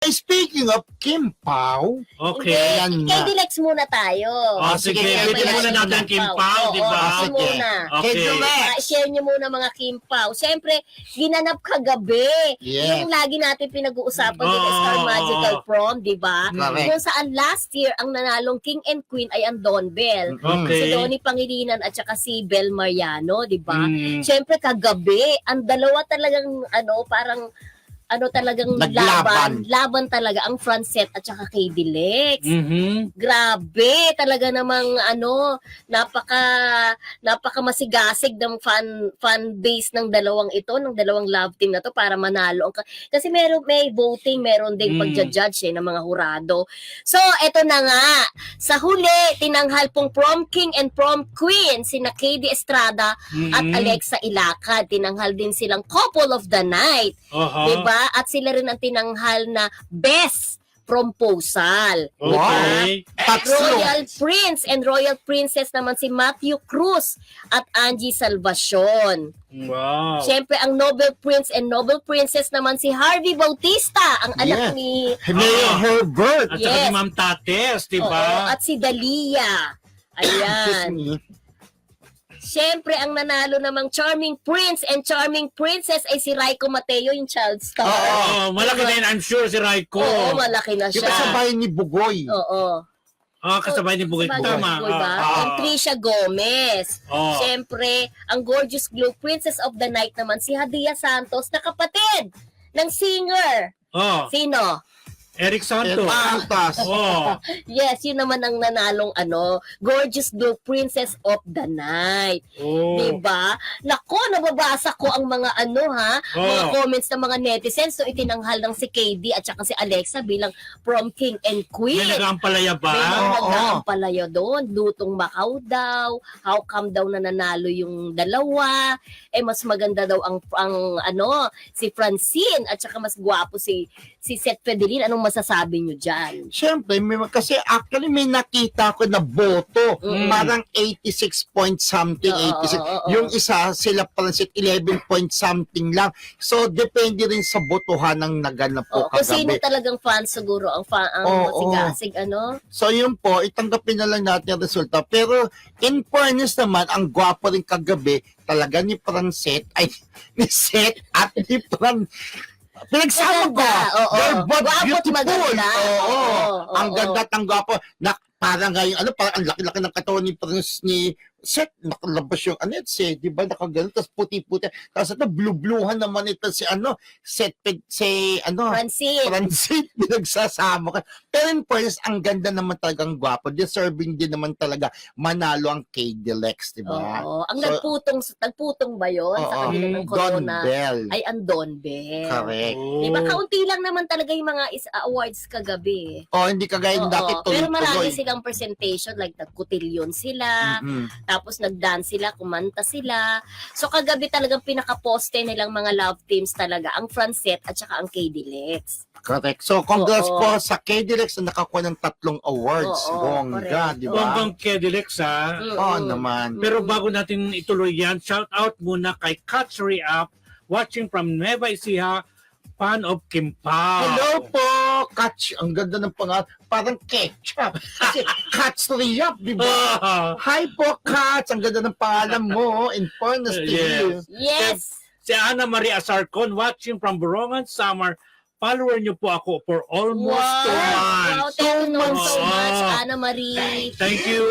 Speaking of Kim Pao, Okay. Ayan Kay na. Dilex muna tayo. Oh, sige, sige, bigyan muna natin ang Kim Pao, di ba? Sige. muna. Okay. I-share nyo muna mga Kim Pao. Siyempre, ginanap kagabi. Yes. Yung lagi natin pinag-uusapan Oo, sa Star oo, Magical oo. Prom, di ba? Correct. Kung saan last year, ang nanalong King and Queen ay ang Don Bell. Okay. Si Donnie Pangilinan at saka si Bel Mariano, di ba? Mm. Siyempre, kagabi, ang dalawa talagang, talagang Naglaban. laban talaga ang Francet at saka KD Lex. Mhm. Grabe, talaga namang napaka masigasig ng fan base ng dalawang love team na to para manalo. Kasi may voting, meron ding pagja-judge ng mga hurado. So, eto na nga. Sa huli, tinanghal pong prom king and prom queen sina KD Estrada at Alexa Ilacad. Tinanghal din silang couple of the night. Aha. Diba? At sila rin ang tinanghal na best proposal. Okay. Tatlo. Royal Prince and Royal Princess naman si Matthew Cruz at Angie Salvacion. Wow. Siyempre, ang Nobel Prince and Nobel Princess naman si Harvey Bautista, ang anak Yes. ni Mayor Herbert. At saka Yes. ni Ma'am Tates, di Oo, ba? at si Dalia. Ayan. Siyempre, ang nanalo namang Charming Prince and Charming Princess ay si Raiko Mateo, yung child star. Oo, malaki na yun, I'm sure, si Raiko. Oo, malaki na Yung siya. kasabay ni Bugoy. Oo. Kasabay ni Bugay. Sabagay, Tama. Bugay ba? And Trisha Gomez. Oo. Siyempre, ang gorgeous glow princess of the night naman si Hadia Santos na kapatid ng singer. Oh, Sino? Eric Santos. Santos. Oh. Yes, yun naman ang nanalong gorgeous glow princess of the night. Oh. Diba? Nako, nababasa ko ang mga mga comments ng mga netizens. So, itinanghal ng si KD at saka si Alexa bilang prom king and queen. May nag-aampalaya ba? May Oo. nag-aampalaya doon. Lutong Macau daw. How come daw na nanalo yung dalawa? Mas maganda daw ang si Francine at saka mas gwapo si Seth Fedelin. Anong masasabi nyo dyan? Siyempre, kasi actually may nakita ko na boto. Parang 86 point something, Oo, 86. oo. Yung isa, sila Francet, 11 point something lang. So, depende rin sa botohan ng naganap po Kung sino kagabi. talagang fan siguro ang Oo. masigasig, So, yun po, itanggapin na lang natin ang resulta. Pero, in fairness naman, ang gwapo rin kagabi, talaga ni Francet, ay, ni Seth at ni Pinagsama ko. Maganda, oo. They're both Gwapo at beautiful. maganda. Oo. Oo, Ang oo. ganda at ang gwapo. Parang ngayon, parang ang laki-laki ng katawan ni Prince ni Seth. Nakalabas yung di ba, nakagano, tapos puti-puti. Tapos ito, blue-bluehan naman ito si Seth, Francine, pinagsasama ka. Pero in fairness, ang ganda naman talagang gwapo. Deserving din naman talaga manalo ang KD Lex, di ba? Oo. Ang So, nagputong ba yun sa oo. kanila ng Don corona? Bell. Ay, ang Don Bell. Correct. Oh. Diba, kaunti lang naman talaga yung mga awards kagabi. Hindi kagaya Oo. dati Pero marami tuloy-tuloy. silang presentation, like nagkutilyon sila, Mm-mm. tapos nag-dance sila, kumanta sila. So kagabi talagang pinaka-poste nilang mga love teams talaga, ang Francet at saka ang KD Lex. Correct. So, congrats Oo. po sa KDLEX na nakakuha ng 3 awards. Oo, Bongga, correct. di ba? Bonggang Kedilex, ha? Oo naman. Pero bago natin ituloy yan, shout out muna kay Katri Up, watching from Nueva Ecija, fan of Kim Pao. Hello po, Catch. Ang ganda ng pangalan. Parang ketchup. Kasi Catch Riyap, di ba? Hi po, Catch. Ang ganda ng pangalan mo. In fairness to you. Yes! Si Ana Maria Asarcon, watching from Borongan, Samar. Follower niyo po ako for almost 2 months. Wow, thank you so Oo. much, Ana Marie. Thank you.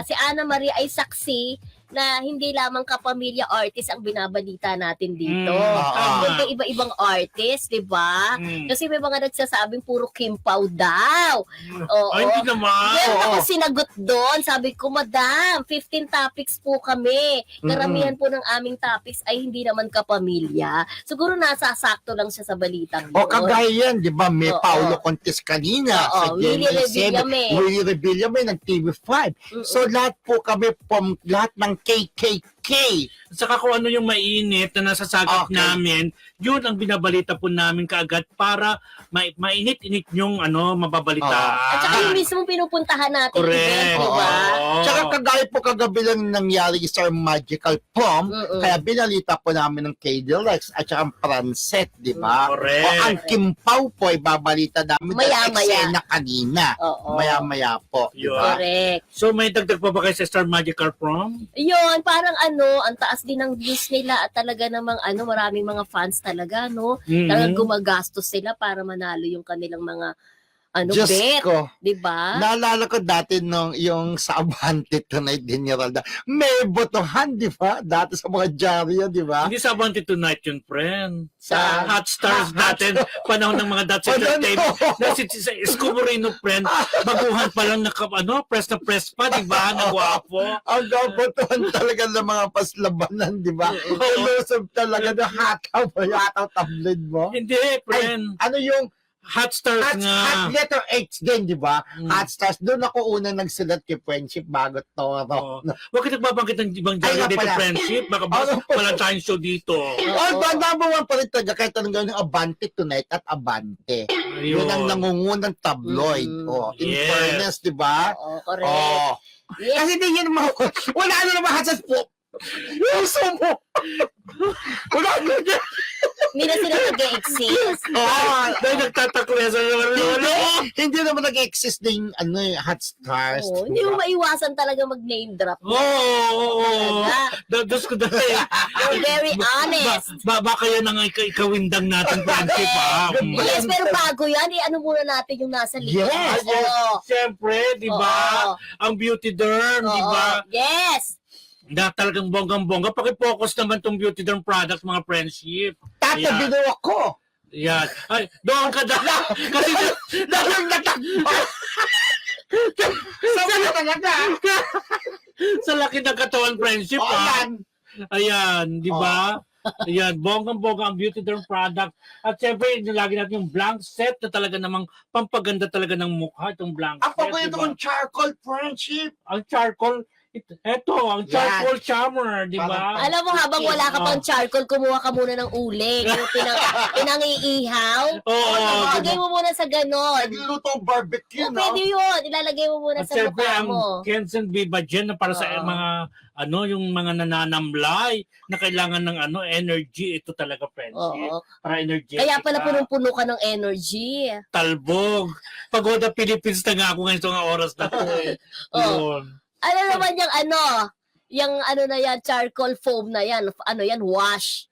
Si Ana Marie ay saksi na hindi lamang kapamilya artist ang binabalita natin dito. Tama. Kundi iba-ibang artist, di ba? Kasi may mga nagsasabing puro Kim Pao daw. Oo. Ay, hindi naman. Meron ako sinagot doon. Sabi ko, Madam, 15 topics po kami. Karamihan po ng aming topics ay hindi naman kapamilya. Siguro nasasakto lang siya sa balitang O kagaya yan, di ba? May Oo. Paulo Contes kanina. Oo, Willie Revillame. Willie Revillame ng TV5. So lahat po kami, lahat ng KKK. Saka kung ano yung mainit na nasasagap Okay. namin, yun ang binabalita po namin kaagad para mainit-init yung mababalitaan. At saka yung mismong pinupuntahan natin Correct. event, di ba? Oo. Tsaka kagaya po kagabi lang nangyari sa Magical Prom, Mm-mm. kaya binalita po namin ng KD Lex at saka ang Francet, di ba? Correct. O ang Kim Pao po, ibabalita namin Maya-maya. eksena kanina. Oo. Maya-maya po. Di ba? Correct. So may dagdag pa ba kayo sa Star Magical Prom? Yun, parang ang taas din ng views nila at talaga namang maraming mga fans talaga, no? Talagang gumagastos sila para manalo yung kanilang mga Diyos bet, ko. 'di ba? Naalala ko dati nung yung sa Abante Tonight din Niralda. May botohan, di ba? Dati sa mga dyaryo, di ba? Hindi sa Abante Tonight yun, friend. Sa Hot Stars natin, panahon ng mga Dutch Entertainment. Na si Isko Moreno, friend, baguhan pa lang press na press pa, di ba? Nagwapo. Ang botohan talaga ng mga paslabanan, di ba? Elusive talaga na hataw tablet mo. Hindi, Ay, friend. ano yung Hot Stars hot nga. letter H din, di ba? Mm. Hot stars. Doon ako unang nagsulat kay Friendship bago Toro. Oo. Huwag ka nagbabanggit ng ibang Ay, genre nga dito, pala. friendship. Baka Ano pala? wala tayong show dito. Oh, number one pa rin talaga kahit anong gawin ng Abante Tonight at Abante. Yun ang nangungunang tabloid. Mm. Oh, in Yes. fairness, di ba? Oo, correct. Oh. Yes. Kasi di yun mga, wala na naman hasas po. Uso mo. Wala na dyan. Hindi na sila nag-exist. Oh, Dahil nagtatakla sa hindi naman nag-exist din hot stars. Oo, hindi mo maiwasan talaga mag-name drop. Oo. Talaga. Diyos ko dahil. You're very honest. Baka yan ang ikawindang natin, friendship, ha? Yes, pero bago yan, muna natin yung nasa likod. Yes. Oo. Siyempre, di ba? Oo. Ang beauty derm, di ba? Oo. Yes. Na talagang bonggang-bongga. Paki-focus naman tong beauty derm product, mga friendship. Tatabi daw ako. Yan. Ay, doon ka dala. Kasi Dalang natakbo. Sabi na talaga. sa laki ng katawan, friendship, Oh, ha? yan. Ayan, di ba? Ayan, bonggang-bongga ang beauty derm product. At syempre, lagi natin yung blank set na talaga namang pampaganda talaga ng mukha, itong blank Ang set. paborito Diba? kong charcoal friendship. Ang charcoal, ang charcoal charmer, di ba? Alam mo, habang wala ka Oh. pang charcoal, kumuha ka muna ng uling. Yung pinang-iihaw. Oo, Ilalagay mo muna sa ganon. Nagluluto ang barbecue, O, no? pwede yun. Ilalagay mo muna At sa syempre, mukha ang mo. Kensen Viva Gen na para sa Oo. mga yung mga nananamlay na kailangan ng energy, ito talaga, friendship. Oo. Para energy. Kaya pala punong-puno ka ng energy. Talbog. Pagoda Philippines na nga ako ngayon sa mga oras na ito. Oo. Yun. Ano naman yung na yan, charcoal foam na yan. Yan, wash.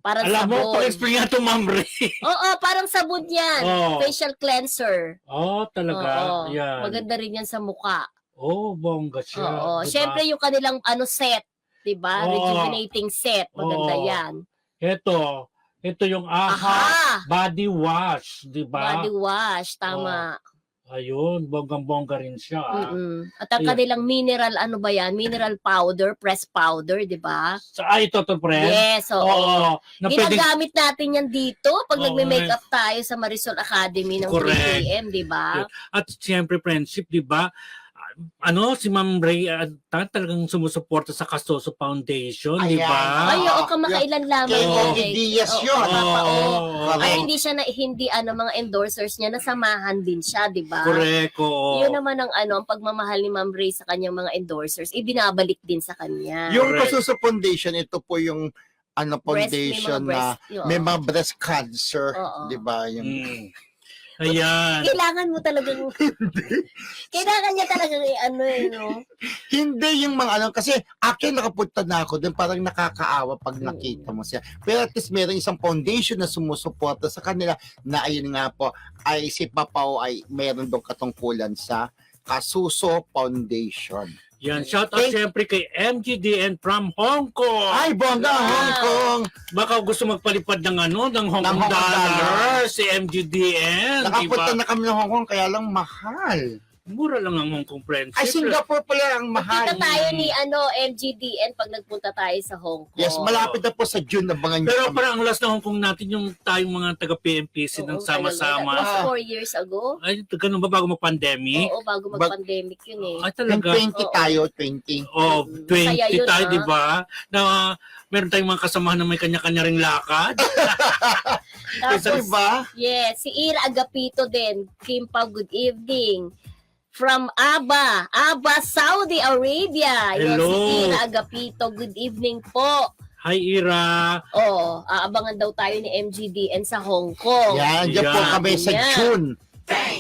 Parang Alam mo, sabon. pag-explain nga ito, Ma'am Ray. Oo, parang sabon yan. Oo. Facial cleanser. Talaga. Oo. Yan. Maganda rin yan sa mukha. Bongga siya. Oo. Diba? Siyempre yung kanilang set. Diba? Oo. Rejuvenating set. Maganda Oo. yan. Ito yung Aha! body wash, di ba? Body wash. Tama. Ayun, bonggang-bongga rin siya. Mm-mm. At ang Ayan. kanilang mineral, mineral powder, press powder, di ba? Ito to, friend? Yes, oo. Oo. Na pwedeng, Ginagamit natin yan dito pag Oo, nagme-makeup tayo sa Marisol Academy ng Correct. 3 AM, di ba? at siyempre, friendship, di ba? Si Ma'am Ray talagang sumusuporta sa Casoso Foundation, di Ayan. ba? Ay, oo, kamakailan lamang. Kay yan, Eddie Diaz yun. Oo. Ay, hindi siya mga endorsers niya, nasamahan din siya, di ba? Correct, oo. Yun naman ang pagmamahal ni Ma'am Ray sa kanyang mga endorsers, ibinabalik din sa kanya. Yung Correct. Kasuso Foundation, ito po yung foundation na may mga breast cancer, Oo. di ba? Yung Mm. Ayan. Kailangan mo talagang kailangan niya talagang no? hindi yung mga kasi akin nakapunta na ako doon, parang nakakaawa pag nakita mo siya. Pero at least meron isang foundation na sumusuporta sa kanila na ayun nga po, ay si Papao ay meron doon katungkulan sa Kasuso Foundation. Yan, shout out siyempre kay MGDN from Hong Kong. Ay, bongga, Hong Kong! Baka gusto magpalipad ng Hong Kong Hong Kong dollar dollar. si MGDN, di Nakapunta ba? na kami ng Hong Kong, kaya lang mahal. Mura lang ang Hong Kong friendship. Ay, Singapore pala ang mahal. Kita tayo ni MGDN pag nagpunta tayo sa Hong Kong. Yes, malapit na po sa June na bangan Pero parang ang last na Hong Kong natin, yung tayong mga taga-PMPC ng Oo, sama-sama. That was 4 years ago. Ay, ganun ba bago mag-pandemic? Oo, bago mag-pandemic yun eh. Ay, talaga. 20 tayo, 20. Oh, 20 Kaya yun, tayo, ah. di ba? Na meron tayong mga kasamahan na may kanya-kanya ring lakad. Tapos, Diba? yes, si Ira Agapito din. Kim Pao, good evening. From Aba, Saudi Arabia. Yes, Hello. si Ira Agapito, good evening po. Hi, Ira. Oo, aabangan daw tayo ni MGDN sa Hong Kong. Yan, dyan po Yan. kami sa Yan. June.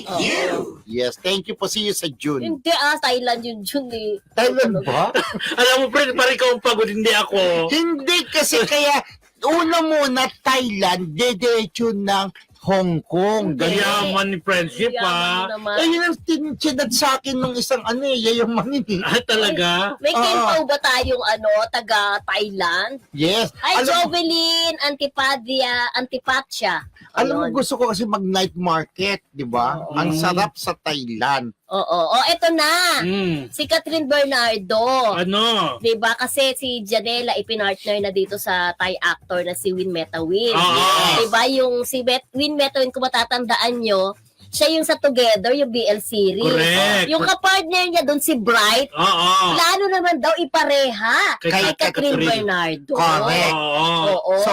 Oo. Yes, thank you po. See you sa June. Hindi Thailand yun June eh. Thailand ba? Alam mo, friend, parang ikaw ang pagod, hindi ako. Hindi kasi kaya una muna Thailand, dediretso ng Hong Kong. Hindi. Ganyan. Yaman ni friendship, Yaman ha? naman. Eh, yun ang tinsinad sa akin nung isang yayaman eh. Ah, talaga? May Kim Oo. Pao ba tayong taga Thailand? Yes. Ay, Alam, Jovelyn Antipatya. alam mo, Ayun. gusto ko kasi mag-night market, di ba? Oo. Ang sarap sa Thailand. Oo. Eto na. Si Catherine Bernardo. Ano? 'Di ba kasi si Janela ipinartner na dito sa Thai actor na si Win Metawin. Ah. 'Di ba yung si Win Metawin kung matatandaan nyo, siya yung sa Together, yung BL series. Correct. Yung kapartner niya doon si Bright, Oo. plano naman daw ipareha Kay kay Catherine Catherine. Bernardo. Correct. Oo. Oo. So,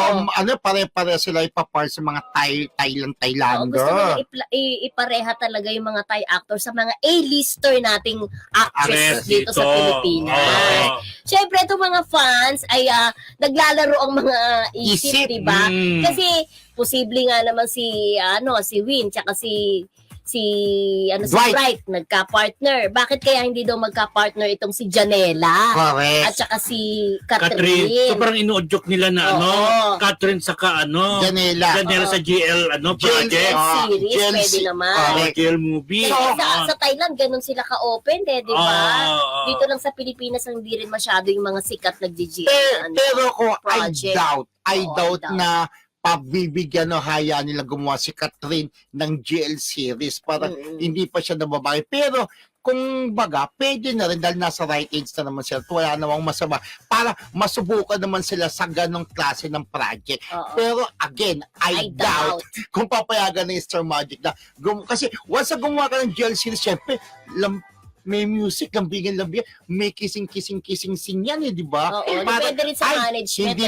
pare-pare sila ipapar sa mga Oo, Thailander. gusto nila ipareha talaga yung mga Thai actors sa mga A-lister nating actresses Actress dito sa Pilipinas. Oo. Siyempre, itong mga fans ay naglalaro ang mga isip, Isip. di ba? Mm. Kasi posible nga naman si Win tsaka si Dwight. Bright nagka-partner. Bakit kaya hindi daw magka-partner itong si Janela Correct. at saka si Catherine. So Catherine? parang inuudyok nila na Oo. Catherine saka Janela. Janela sa GL project. series, Gen pwede Z. naman. Correct. GL movie. Kasi Oo. sa Thailand, ganun sila ka-open di ba? Oo. Dito lang sa Pilipinas, hindi rin masyado yung mga sikat nag-GG. Pero ko, project. I Oo, doubt I doubt. na pabibigyan o hayaan nila gumawa si Catherine ng GL series. Parang hindi pa siya nababae. Pero kung baga, pwede na rin dahil nasa right age na naman sila. Wala namang masama. Para masubukan naman sila sa ganong klase ng project. Oo. Pero again, I doubt kung papayagan ni Star Magic na kasi once na gumawa ka ng GL series, syempre, may music, lambigan, may kissing scene yan di ba? Oo, Para- depende rin sa ay, management,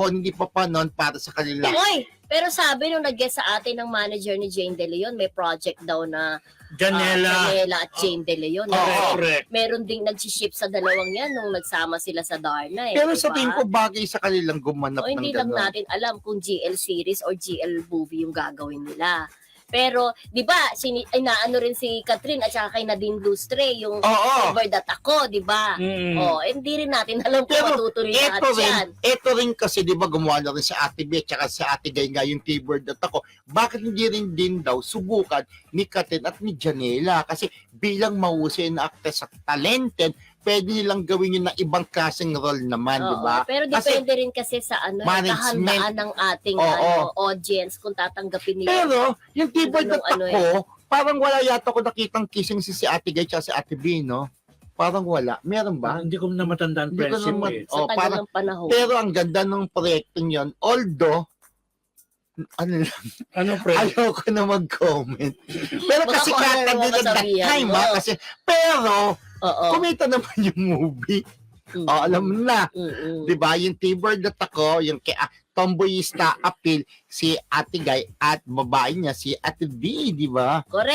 hindi pa panahon para sa kanila. Hoy, pero sabi nung nag-guest sa atin ng manager ni Jane De Leon, may project daw na Janela. Janela at Jane De Leon. Correct. Meron ding nag-ship sa dalawang yan nung nagsama sila sa Darna. Pero di sa ba? tingin ko bagay sa kanilang gumanap O ng hindi lang gano'n. natin alam kung GL series or GL movie yung gagawin nila. Pero, di ba, inaano rin si Catherine at saka kay Nadine Lustre, yung Oo. Over That Ako, di ba? Mm. Hindi rin natin alam kung Pero matutuloy lahat yan. ito rin kasi, di ba, gumawa na rin sa Ate B at saka sa Ate Gay nga yung T-Bird at ako. Bakit hindi rin din daw subukan ni Catherine at ni Janela? Kasi bilang mahusay na actress at talented, pwede nilang gawin yun na ibang klaseng role naman, di Oo, ba? pero Kasi- depende rin kasi sa Management. kahandaan ng ating Oo. audience kung tatanggapin nila. Pero, yung T-Bird at Ganung ako, parang wala yata ko nakitang kissing si Ate Gay at si Ate B, no? Parang wala. Meron ba? Hindi ko na matandaan Hindi ko friendship naman- eh. Sa tagal parang- ng panahon. Pero ang ganda ng proyektong yon. Although, ano lang, Ano friend? ayoko na mag-comment. Pero Baka kasi kung ano kata naman din at that sabihan time, mo. kasi, pero, Oo. kumita naman yung movie. Mm. Alam mo na. Mm-mm. Di ba? Yung T-Bird at ako, yung kay Tomboyista Appeal, si Ate Guy at babae niya, si Ate B, di ba? Correct.